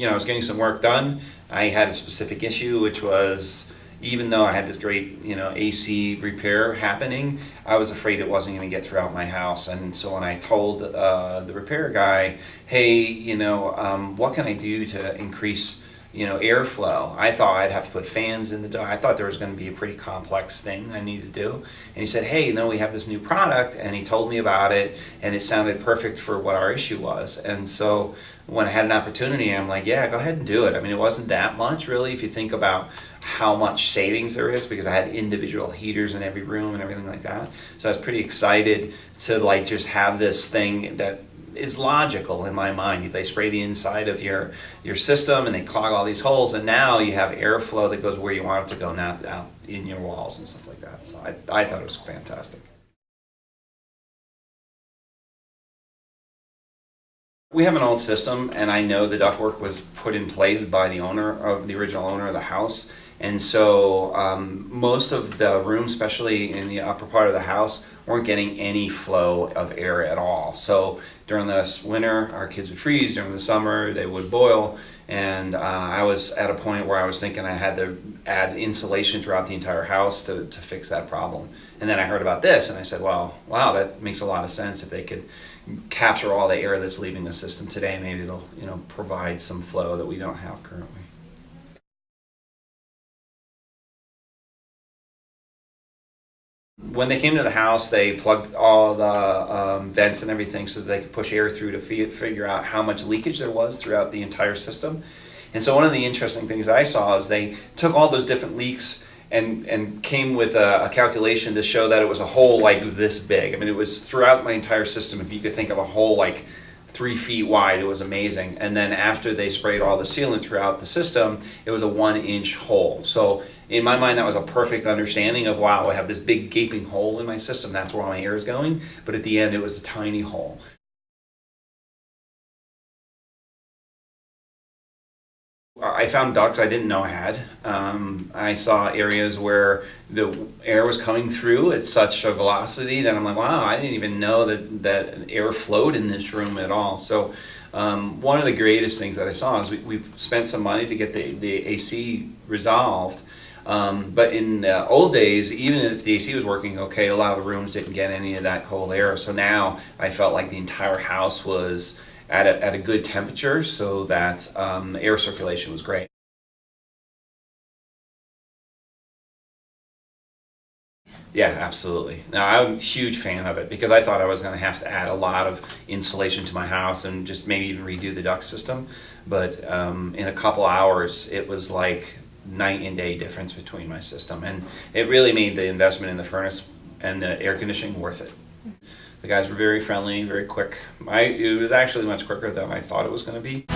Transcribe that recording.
I was getting some work done. I had a specific issue, which was, even though I had this great, AC repair happening, I was afraid it wasn't going to get throughout my house. And so when I told the repair guy, hey, what can I do to increase, airflow? I thought I'd have to put fans in the duct. I thought there was going to be a pretty complex thing I needed to do. And he said, hey, we have this new product, and he told me about it, and it sounded perfect for what our issue was. And so when I had an opportunity, I'm like, yeah, go ahead and do it. I mean, it wasn't that much, really, if you think about how much savings there is, because I had individual heaters in every room and everything like that. So I was pretty excited to just have this thing that is logical in my mind. They spray the inside of your system and they clog all these holes, and now you have airflow that goes where you want it to go, not out in your walls and stuff like that. So I thought it was fantastic. We have an old system, and I know the ductwork was put in place by the original owner of the house. And so most of the rooms, especially in the upper part of the house, weren't getting any flow of air at all. So during the winter, our kids would freeze. During the summer, they would boil. And I was at a point where I was thinking I had to add insulation throughout the entire house to fix that problem. And then I heard about this, and I said, well, wow, that makes a lot of sense. If they could capture all the air that's leaving the system today, maybe it'll provide some flow that we don't have currently. When they came to the house, they plugged all the vents and everything so that they could push air through to figure out how much leakage there was throughout the entire system. And so one of the interesting things I saw is they took all those different leaks and came with a calculation to show that it was a hole like this big. I mean, it was throughout my entire system. If you could think of a hole like 3 feet wide, it was amazing. And then after they sprayed all the sealant throughout the system, it was a 1-inch hole. So in my mind, that was a perfect understanding of, wow, I have this big gaping hole in my system. That's where my air is going. But at the end, it was a tiny hole. I found ducts I didn't know I had. I saw areas where the air was coming through at such a velocity that I'm like, wow, I didn't even know that air flowed in this room at all. So one of the greatest things that I saw is we've spent some money to get the AC resolved. But in the old days, even if the AC was working okay, a lot of the rooms didn't get any of that cold air. So now I felt like the entire house was at a good temperature, so that air circulation was great. Yeah, absolutely. Now, I'm a huge fan of it because I thought I was going to have to add a lot of insulation to my house and just maybe even redo the duct system. But in a couple hours, it was like night and day difference between my system. And it really made the investment in the furnace and the air conditioning worth it. The guys were very friendly, very quick. It was actually much quicker than I thought it was going to be.